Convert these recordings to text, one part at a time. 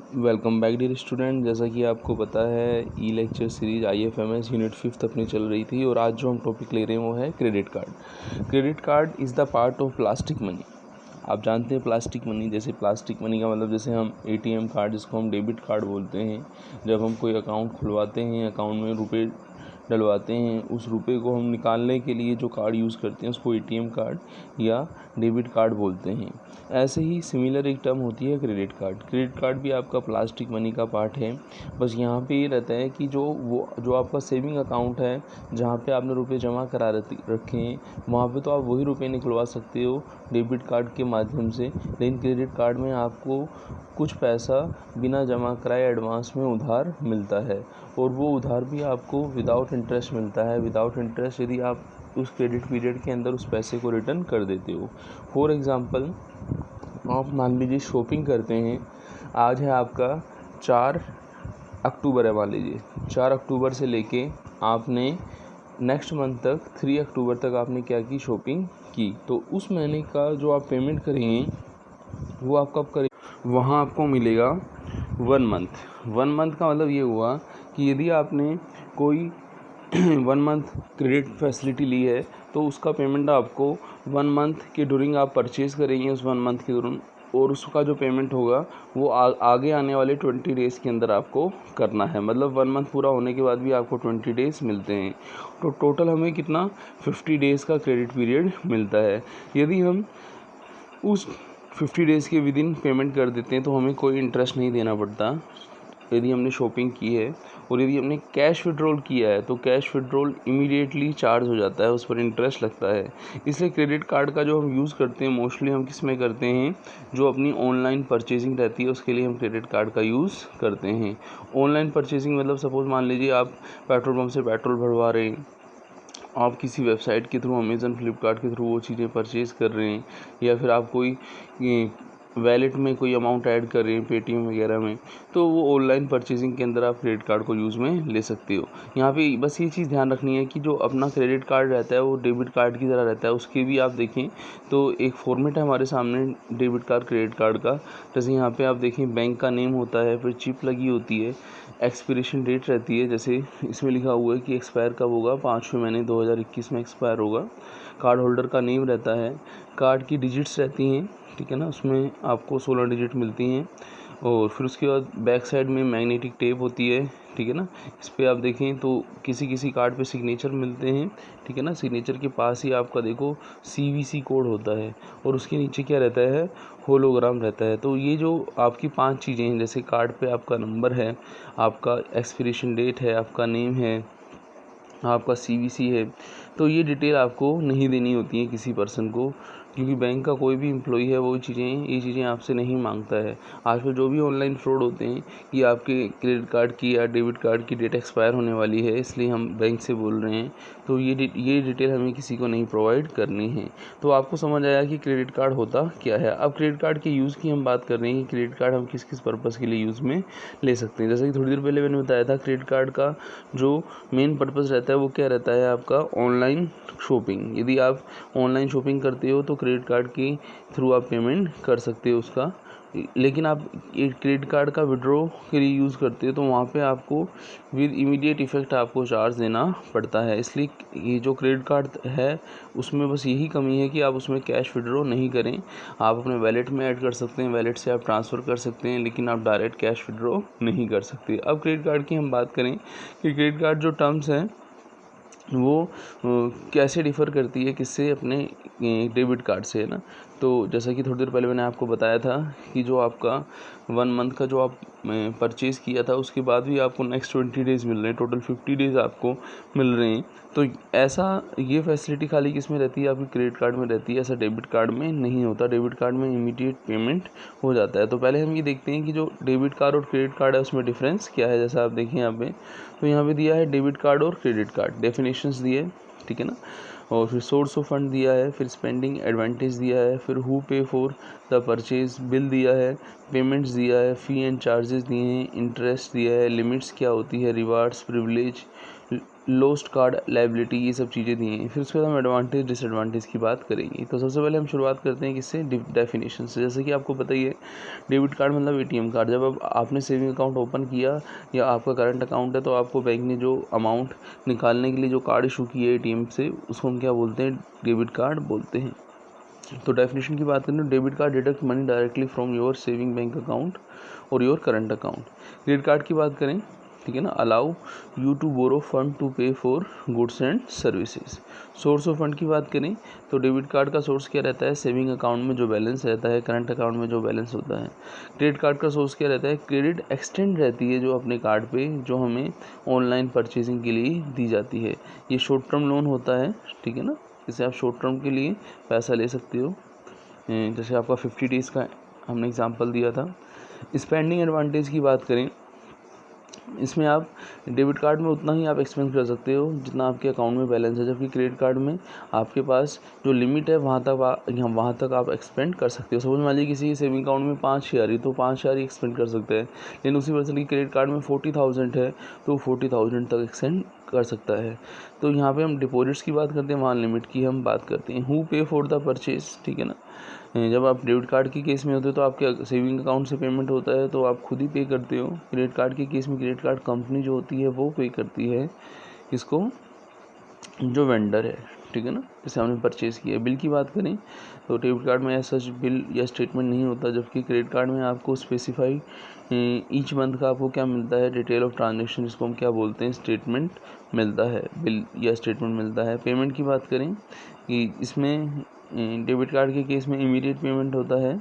Welcome back dear student. जैसा कि आपको पता है ई लेक्चर सीरीज IFMS यूनिट 5 अपनी चल रही थी और आज जो हम टॉपिक ले रहे हैं वो है credit card. Credit card is the part of plastic money. आप जानते हैं प्लास्टिक मनी, जैसे प्लास्टिक मनी का मतलब जैसे हम ATM कार्ड जिसको हम डेबिट कार्ड बोलते हैं, जब हम कोई अकाउंट खुलवाते हैं, अकाउंट में रुपए डलवाते हैं, उस रुपए को हम निकालने के लिए जो कार्ड यूज़ करते हैं उसको ATM कार्ड या डेबिट कार्ड बोलते हैं। ऐसे ही सिमिलर एक टर्म होती है क्रेडिट कार्ड। क्रेडिट कार्ड भी आपका प्लास्टिक मनी का पार्ट है। बस यहाँ पे ये रहता है कि जो आपका सेविंग अकाउंट है, जहाँ पे आपने रुपए जमा करा रखे हैं, वहाँ पे तो आप वही रुपए निकलवा सकते हो डेबिट कार्ड के माध्यम से। लेकिन क्रेडिट कार्ड में आपको कुछ पैसा बिना जमा कराए एडवांस में उधार मिलता है, और वो उधार भी आपको विदाउट इंटरेस्ट मिलता है। विदाउट इंटरेस्ट यदि आप उस क्रेडिट पीरियड के अंदर उस पैसे को रिटर्न कर देते हो। फॉर एग्ज़ाम्पल, आप मान लीजिए शॉपिंग करते हैं। आज है आपका 4 अक्टूबर है, मान लीजिए 4 अक्टूबर से लेके आपने नेक्स्ट मंथ तक 3 अक्टूबर तक आपने क्या की, शॉपिंग की। तो उस महीने का जो आप पेमेंट करेंगे वो आप कब करें, वहाँ आपको मिलेगा 1 मंथ का मतलब ये हुआ कि यदि आपने कोई 1 मंथ क्रेडिट फैसिलिटी ली है तो उसका पेमेंट आपको 1 मंथ के ड्यूरिंग आप परचेज करेंगे उस 1 मंथ के ड्यूरिंग, और उसका जो पेमेंट होगा वो आगे आने वाले 20 डेज़ के अंदर आपको करना है। मतलब 1 मंथ पूरा होने के बाद भी आपको 20 डेज़ मिलते हैं। तो टोटल हमें कितना 50 डेज़ का क्रेडिट पीरियड मिलता है। यदि हम उस 50 डेज़ के विद इन पेमेंट कर देते हैं तो हमें कोई इंटरेस्ट नहीं देना पड़ता यदि हमने शॉपिंग की है। और यदि हमने कैश विड्रॉल किया है तो कैश विड्रॉल इमीडिएटली चार्ज हो जाता है, उस पर इंटरेस्ट लगता है। इसलिए क्रेडिट कार्ड का जो हम यूज़ करते हैं मोस्टली हम किस में करते हैं, जो अपनी ऑनलाइन परचेजिंग रहती है उसके लिए हम क्रेडिट कार्ड का यूज़ करते हैं। ऑनलाइन परचेजिंग मतलब सपोज़ मान लीजिए आप पेट्रोल पंप से पेट्रोल भरवा रहे हैं, आप किसी वेबसाइट के थ्रू, अमेज़न, फ्लिपकार्ट के थ्रू वो चीज़ें परचेज़ कर रहे हैं, या फिर आप कोई वैलेट में कोई अमाउंट ऐड कर रहे हैं पेटीएम वगैरह में, तो वो ऑनलाइन परचेजिंग के अंदर आप क्रेडिट कार्ड को यूज़ में ले सकते हो। यहाँ पे बस ये चीज़ ध्यान रखनी है कि जो अपना क्रेडिट कार्ड रहता है वो डेबिट कार्ड की तरह रहता है। उसके भी आप देखें तो एक फॉर्मेट है हमारे सामने डेबिट कार्ड क्रेडिट कार्ड का। जैसे यहाँ पे आप देखें बैंक का नेम होता है, फिर चिप लगी होती है, एक्सपिरेशन डेट रहती है, जैसे इसमें लिखा हुआ है कि एक्सपायर कब होगा, 5वें महीने 2021 में एक्सपायर होगा। कार्ड होल्डर का नेम रहता है, कार्ड की डिजिट्स रहती हैं, ठीक है ना, उसमें आपको 16 डिजिट मिलती हैं। और फिर उसके बाद बैक साइड में मैग्नेटिक टेप होती है, ठीक है ना। इस पर आप देखें तो किसी किसी कार्ड पे सिग्नेचर मिलते हैं, ठीक है ना। सिग्नेचर के पास ही आपका देखो CVC कोड होता है, और उसके नीचे क्या रहता है, होलोग्राम रहता है। तो ये जो आपकी 5 चीज़ें हैं, जैसे कार्ड पे आपका नंबर है, आपका एक्सपिरेशन डेट है, आपका नेम है, आपका CVC है, तो ये डिटेल आपको नहीं देनी होती है किसी पर्सन को, क्योंकि बैंक का कोई भी एम्प्लॉई है वो ये चीज़ें आपसे नहीं मांगता है। आजकल जो भी ऑनलाइन फ्रॉड होते हैं कि आपके क्रेडिट कार्ड की या डेबिट कार्ड की डेट एक्सपायर होने वाली है, इसलिए हम बैंक से बोल रहे हैं, तो ये डिटेल हमें किसी को नहीं प्रोवाइड करनी है। तो आपको समझ आया कि क्रेडिट कार्ड होता क्या है। अब क्रेडिट कार्ड के यूज़ की हम बात कर रहे हैं कि क्रेडिट कार्ड हम किस किस पर्पज़ के लिए यूज़ में ले सकते हैं। जैसे कि थोड़ी देर पहले मैंने बताया था, क्रेडिट कार्ड का जो मेन पर्पज़ रहता है वो क्या रहता है, आपका ऑनलाइन शॉपिंग। यदि आप ऑनलाइन शॉपिंग करते हो तो क्रेडिट कार्ड के थ्रू आप पेमेंट कर सकते हो उसका। लेकिन आप क्रेडिट कार्ड का विड्रॉ के लिए यूज़ करते हो तो वहाँ पे आपको विद इमीडिएट इफ़ेक्ट आपको चार्ज देना पड़ता है। इसलिए ये जो क्रेडिट कार्ड है उसमें बस यही कमी है कि आप उसमें कैश विड्रॉ नहीं करें। आप अपने वैलेट में ऐड कर सकते हैं, वैलेट से आप ट्रांसफ़र कर सकते हैं, लेकिन आप डायरेक्ट कैश विड्रॉ नहीं कर सकते। अब क्रेडिट कार्ड की हम बात करें कि क्रेडिट कार्ड जो टर्म्स हैं वो कैसे डिफ़र करती है किससे, अपने डेबिट कार्ड से, है ना। तो जैसा कि थोड़ी देर पहले मैंने आपको बताया था कि जो आपका 1 मंथ का जो आप परचेज़ किया था उसके बाद भी आपको नेक्स्ट 20 डेज़ मिल रहे हैं, टोटल 50 डेज़ आपको मिल रहे हैं। तो ऐसा ये फैसिलिटी खाली किस में रहती है, आपकी क्रेडिट कार्ड में रहती है, ऐसा डेबिट कार्ड में नहीं होता। डेबिट कार्ड में इमीडिएट पेमेंट हो जाता है। तो पहले हम ये देखते हैं कि जो डेबिट कार्ड और क्रेडिट कार्ड है उसमें डिफरेंस क्या है। जैसा आप देखिए यहाँ पे, तो यहाँ पे दिया है डेबिट कार्ड और क्रेडिट कार्ड, डेफिनेशंस दिए, ठीक है ना। और फिर सोर्स ऑफ फंड दिया है, फिर स्पेंडिंग एडवांटेज दिया है, फिर हु पे फॉर द परचेज बिल दिया है, पेमेंट्स दिया है, फ़ी एंड चार्जेस दिए हैं, इंटरेस्ट दिया है, लिमिट्स क्या होती है, rewards, privilege, lost card liability, ये सब चीज़ें दी हैं। फिर उसके बाद हम एडवांटेज डिसएडवांटेज की बात करेंगे। तो सबसे पहले हम शुरुआत करते हैं किससे, डेफिनेशन से। जैसे कि आपको पता ही है, डेबिट कार्ड मतलब एटीएम कार्ड। जब अब आपने सेविंग अकाउंट ओपन किया या आपका करंट अकाउंट है, तो आपको बैंक ने जो अमाउंट निकालने के लिए जो कार्ड इशू किया है एटीएम से, उसको हम क्या बोलते हैं, डेबिट कार्ड बोलते हैं। तो डेफिनेशन की बात करें तो debit card deduct money directly from your saving bank account और your current account. Credit card की बात करें, ठीक है ना, allow you to borrow fund to pay for goods and services. Source of fund की बात करें तो डेबिट कार्ड का सोर्स क्या रहता है, सेविंग अकाउंट में जो बैलेंस रहता है, करंट अकाउंट में जो बैलेंस होता है। क्रेडिट कार्ड का सोर्स क्या रहता है, क्रेडिट एक्सटेंड रहती है जो अपने कार्ड पे, जो हमें ऑनलाइन परचेजिंग के लिए दी जाती है। ये शॉर्ट टर्म लोन होता है, ठीक है ना, जिससे आप शॉर्ट टर्म के लिए पैसा ले सकते हो। जैसे आपका 50 डेज़ का हमने एग्जांपल दिया था। स्पेंडिंग एडवांटेज की बात करें, इसमें आप डेबिट कार्ड में उतना ही आप एक्सपेंस कर सकते हो जितना आपके अकाउंट में बैलेंस है, जबकि क्रेडिट कार्ड में आपके पास जो लिमिट है वहाँ तक आप एक्सपेंड कर सकते हो। समझ मान लीजिए किसी सेविंग अकाउंट में 5,000 ही, तो 5,000 ही एक्सपेंड कर सकते हैं, लेकिन उसी पर्सन की क्रेडिट कार्ड में 40,000 है तो 40,000 तक एक्सटेंड कर सकता है। तो यहाँ पे हम डिपॉजिट्स की बात करते हैं, वहाँ लिमिट की हम बात करते हैं। हु पे फॉर द परचेज, ठीक है ना, जब आप डेबिट कार्ड के केस में होते हो तो आपके सेविंग अकाउंट से पेमेंट होता है तो आप खुद ही पे करते हो। क्रेडिट कार्ड के केस में क्रेडिट कार्ड कंपनी जो होती है वो पे करती है इसको, जो वेंडर है, ठीक है ना, जैसे हमने परचेज़ किया। बिल की बात करें तो डेबिट कार्ड में ऐसा बिल या स्टेटमेंट नहीं होता, जबकि क्रेडिट कार्ड में आपको स्पेसिफाई ईच मंथ का आपको क्या मिलता है, डिटेल ऑफ ट्रांजेक्शन, जिसको हम क्या बोलते हैं, स्टेटमेंट मिलता है, बिल या स्टेटमेंट मिलता है। पेमेंट की बात करें कि इसमें डेबिट कार्ड के केस में इमीडिएट पेमेंट होता है,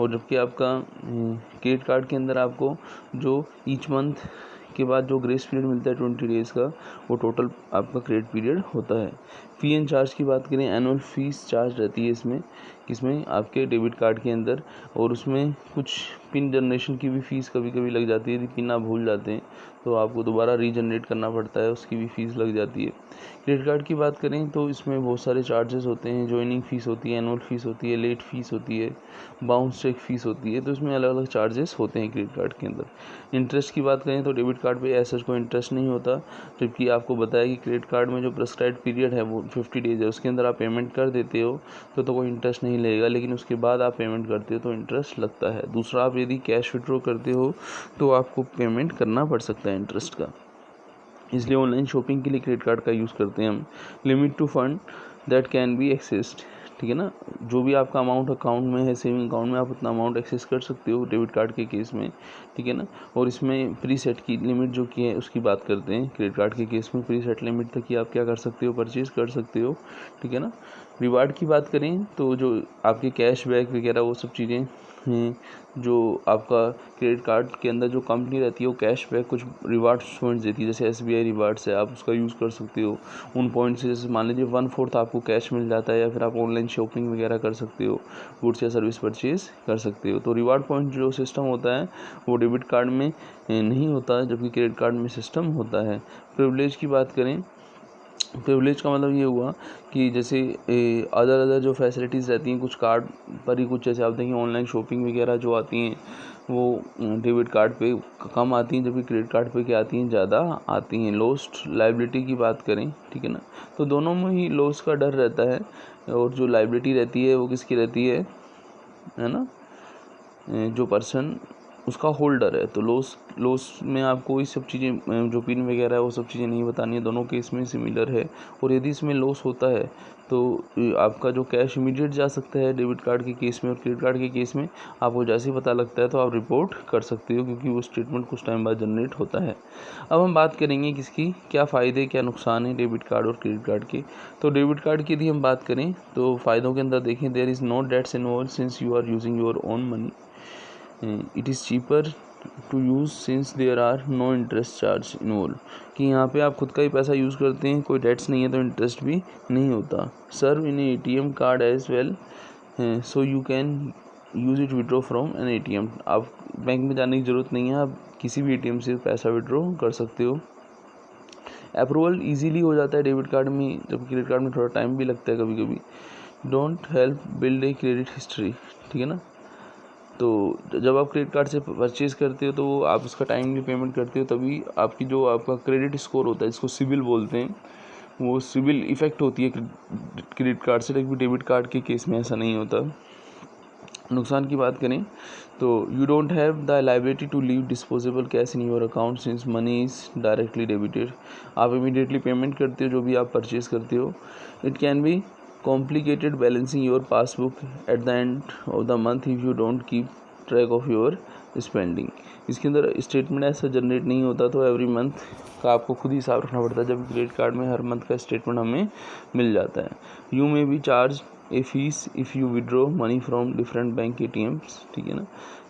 और जबकि आपका क्रेडिट कार्ड के अंदर आपको जो ईच मंथ के बाद जो ग्रेस पीरियड मिलता है 20 डेज़ का, वो टोटल आपका क्रेडिट पीरियड होता है। फ़ी एंड चार्ज की बात करें, एनुअल फीस चार्ज रहती है इसमें आपके डेबिट कार्ड के अंदर, और उसमें कुछ पिन जनरेशन की भी फ़ीस कभी कभी लग जाती है। यदि पिन आप भूल जाते हैं तो आपको दोबारा रीजनरेट करना पड़ता है, उसकी भी फ़ीस लग जाती है। क्रेडिट कार्ड की बात करें तो इसमें बहुत सारे चार्जेस होते हैं, ज्वाइनिंग फ़ीस होती है, एनुअल फ़ीस होती है, लेट फ़ीस होती है, बाउंस चेक फ़ीस होती है, तो इसमें अलग अलग चार्जेस होते हैं क्रेडिट कार्ड के अंदर। इंटरेस्ट की बात करें तो डेबिट कार्ड पे ऐसा कोई इंटरेस्ट नहीं होता, जबकि आपको बताया कि क्रेडिट कार्ड में जो प्रेस्क्राइब्ड पीरियड है वो 50 डेज़ है, उसके अंदर आप पेमेंट कर देते हो तो कोई इंटरेस्ट नहीं लगेगा, लेकिन उसके बाद आप पेमेंट करते हो तो इंटरेस्ट लगता है। दूसरा, आप यदि कैश विड्रॉ करते हो तो आपको पेमेंट करना पड़ सकता है इंटरेस्ट का, इसलिए ऑनलाइन शॉपिंग के लिए क्रेडिट कार्ड का यूज़ करते हैं हम। Limit to fund that can be accessed, ठीक है ना, जो भी आपका अमाउंट अकाउंट में है, सेविंग अकाउंट में, आप उतना अमाउंट एक्सेस कर सकते हो डेबिट कार्ड के केस में, ठीक है ना। और इसमें प्री सेट की लिमिट जो की है उसकी बात करते हैं। क्रेडिट कार्ड के केस में प्री सेट लिमिट तक ही आप क्या कर सकते हो, परचेज कर सकते हो, ठीक है ना। रिवार्ड की बात करें तो जो आपके कैशबैक वगैरह वो सब चीज़ें हैं, जो आपका क्रेडिट कार्ड के अंदर जो कंपनी रहती है वो कैशबैक कुछ रिवार्ड पॉइंट्स देती है, जैसे SBI रिवार्ड्स है, आप उसका यूज़ कर सकते हो। उन पॉइंट्स से जैसे मान लीजिए 1/4 आपको कैश मिल जाता है, या फिर आप ऑनलाइन शॉपिंग वगैरह कर सकते हो, गुड्स या सर्विस परचेज कर सकते हो। तो रिवार्ड पॉइंट जो सिस्टम होता है वो डेबिट कार्ड में नहीं होता, जबकि क्रेडिट कार्ड में सिस्टम होता है। प्रिविलेज की बात करें, प्रिविलेज का मतलब ये हुआ कि जैसे अदर जो फैसिलिटीज़ रहती हैं कुछ कार्ड पर ही, कुछ जैसे आप देखिए ऑनलाइन शॉपिंग वगैरह जो आती हैं वो डेबिट कार्ड पे कम आती हैं, जबकि क्रेडिट कार्ड पे क्या आती हैं, ज़्यादा आती हैं। लॉस्ट लायबिलिटी की बात करें, ठीक है ना, तो दोनों में ही लॉस का डर रहता है, और जो लायबिलिटी रहती है वो किसकी रहती है ना, जो पर्सन उसका होल्डर है। तो लॉस में आपको ये सब चीज़ें जो पिन वगैरह है वो सब चीज़ें नहीं बतानी है, दोनों केस में सिमिलर है। और यदि इसमें लॉस होता है तो आपका जो कैश इमीडिएट जा सकता है डेबिट कार्ड के केस में, और क्रेडिट कार्ड के केस में आपको जैसे ही पता लगता है तो आप रिपोर्ट कर सकते हो, क्योंकि वो स्टेटमेंट कुछ टाइम बाद जनरेट होता है। अब हम बात करेंगे किसकी क्या फ़ायदे क्या नुकसान है डेबिट कार्ड और क्रेडिट कार्ड के। तो डेबिट कार्ड की यदि हम बात करें तो फ़ायदों के अंदर देखें, there is no debts involve since you are using your own money, it is cheaper to use since there are no interest charge involve, कि यहाँ पे आप खुद का ही पैसा यूज़ करते हैं, कोई डेट्स नहीं है तो इंटरेस्ट भी नहीं होता। Serve in ATM card as well, so you can use it withdraw from an ATM, आप बैंक में जाने की ज़रूरत नहीं है, आप किसी भी ATM से पैसा विड्रॉ कर सकते हो। अप्रूवल ईजीली हो जाता है डेबिट कार्ड में, जबकि क्रेडिट कार्ड में थोड़ा टाइम भी लगता है कभी कभी। Don't help build a credit history, ठीक है ना, तो जब आप क्रेडिट कार्ड से परचेज़ करते हो तो आप उसका टाइमली पेमेंट करते हो, तभी आपकी जो आपका क्रेडिट स्कोर होता है, जिसको सिबिल बोलते हैं, वो सिबिल इफ़ेक्ट होती है क्रेडिट कार्ड से। लेकिन डेबिट कार्ड के केस में ऐसा नहीं होता। नुकसान की बात करें तो you don't have the liability to leave disposable cash in your account since money is directly debited. आप इमीडिएटली पेमेंट करते हो जो भी आप परचेज़ करते हो। It can be complicated balancing your passbook at the end of the month if you don't keep track of your spending. इसके अंदर स्टेटमेंट ऐसा जनरेट नहीं होता, तो एवरी मंथ का आपको खुद ही हिसाब रखना पड़ता है, जब क्रेडिट कार्ड में हर मंथ का स्टेटमेंट हमें मिल जाता है। You may be charge A fees if you withdraw money from different bank ATMs, ठीक है ना।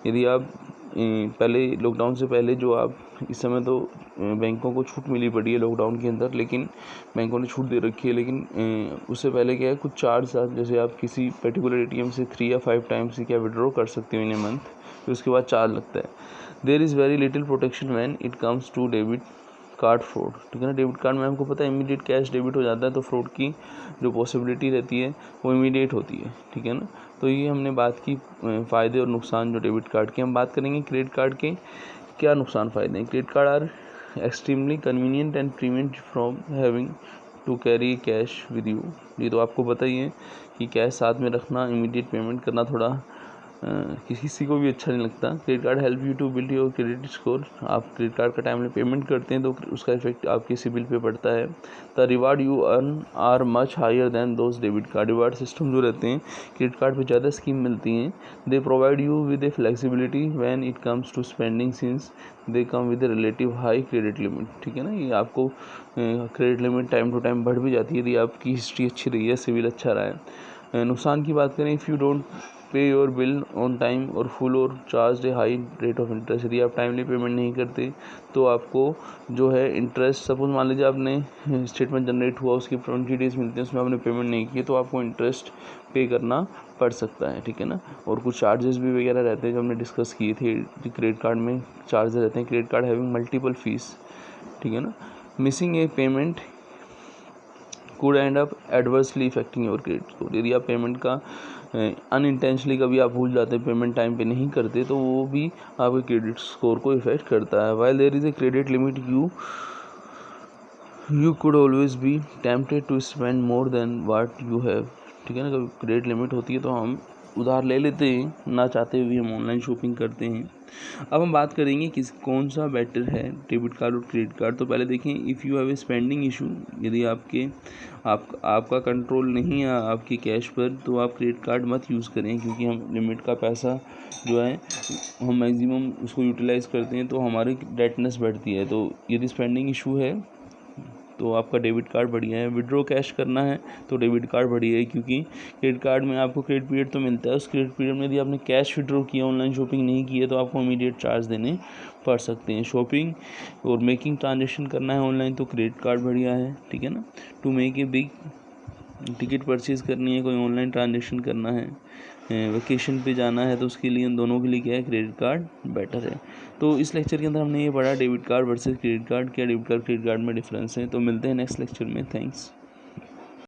यदि आप पहले लॉकडाउन से पहले जो आप इस समय तो बैंकों को छूट मिली पड़ी है लॉकडाउन के अंदर, लेकिन बैंकों ने छूट दे रखी है, लेकिन उससे पहले क्या है, कुछ चार्ज था। जैसे आप किसी पर्टिकुलर ATM से 3 या 5 टाइम्स ही क्या विड्रॉ कर सकते हो इन ए मंथ, फिर उसके बाद चार्ज लगता है। There is very little protection when it comes to debit card fraud, ठीक है ना। डेबिट कार्ड में हमको पता है इमीडिएट कैश डेबिट हो जाता है, तो फ्रॉड की जो पॉसिबिलिटी रहती है वो इमीडिएट होती है, ठीक है ना। तो ये हमने बात की फ़ायदे और नुकसान जो डेबिट कार्ड के। हम बात करेंगे क्रेडिट कार्ड के क्या नुकसान फ़ायदे हैं। Credit card are extremely convenient and prevent from having to carry cash with you. ये तो आपको पता ही है कि कैश साथ में रखना, इमीडिएट पेमेंट करना थोड़ा किसी को भी अच्छा नहीं लगता। Credit card help you to build your credit score. आप क्रेडिट कार्ड का टाइम में पेमेंट करते हैं तो उसका इफेक्ट आपके सिबिल पे पड़ता है। The reward you earn are much higher than those debit card. Reward system जो रहते हैं क्रेडिट कार्ड पे ज़्यादा स्कीम मिलती हैं। They provide you with a flexibility when it comes to spending since they come with relative high credit limit, ठीक है ना। ये आपको credit limit time to time बढ़ भी जाती है यदि आपकी हिस्ट्री अच्छी रही है, सिबिल अच्छा रहा है। नुकसान की बात करें, if you don't pay your bill on time और फुल और charge A high rate of interest. यदि आप टाइमली पेमेंट नहीं करते तो आपको जो है इंटरेस्ट, सपोज मान लीजिए आपने स्टेटमेंट जनरेट हुआ, उसके 20 डेज़ मिलते हैं, उसमें आपने पेमेंट नहीं की तो आपको इंटरेस्ट पे करना पड़ सकता है, ठीक है ना। और कुछ चार्जेस भी वगैरह रहते हैं जो हमने डिस्कस किए थे। क्रेडिट कार्ड में चार्जेस रहते हैं। Credit card having multiple fees, ठीक है ना। Missing A payment could end up adversely affecting your credit score। यदि आप पेमेंट का अनइंटेंशनली कभी आप भूल जाते हैं, पेमेंट टाइम पे नहीं करते, तो वो भी आपके क्रेडिट स्कोर को इफेक्ट करता है। While there is a credit limit you could always be tempted to spend more than what you have, ठीक है ना। कभी क्रेडिट लिमिट होती है तो हम उधार ले लेते हैं, ना चाहते हुए हम ऑनलाइन शॉपिंग करते हैं। अब हम बात करेंगे कौन सा बेटर है, डेबिट कार्ड और क्रेडिट कार्ड। तो पहले देखें, if you have a spending issue, यदि आपका कंट्रोल नहीं है आपके कैश पर, तो आप क्रेडिट कार्ड मत यूज़ करें, क्योंकि हम लिमिट का पैसा जो है हम मैक्सिमम उसको यूटिलाइज़ करते हैं तो हमारी डेटनेस बढ़ती है। तो यदि स्पेंडिंग इशू है तो आपका डेबिट कार्ड बढ़िया है। विड्रॉ कैश करना है तो डेबिट कार्ड बढ़िया है, क्योंकि क्रेडिट कार्ड में आपको क्रेडिट पीरियड तो मिलता है। उस क्रेडिट पीरियड में यदि आपने कैश विड्रॉ किया, ऑनलाइन शॉपिंग नहीं की है, तो आपको इमीडिएट चार्ज देने पड़ सकते हैं। शॉपिंग और मेकिंग ट्रांजेक्शन करना है ऑनलाइन तो क्रेडिट कार्ड बढ़िया है, ठीक है ना। To make a big ticket purchase करनी है, कोई ऑनलाइन ट्रांजेक्शन करना है, वेकेशन पे जाना है, तो उसके लिए इन दोनों के लिए क्या है, क्रेडिट कार्ड बेटर है। तो इस लेक्चर के अंदर हमने ये पढ़ा debit card versus credit card, क्या डेबिट कार्ड क्रेडिट कार्ड में डिफरेंस है। तो मिलते हैं नेक्स्ट लेक्चर में। थैंक्स।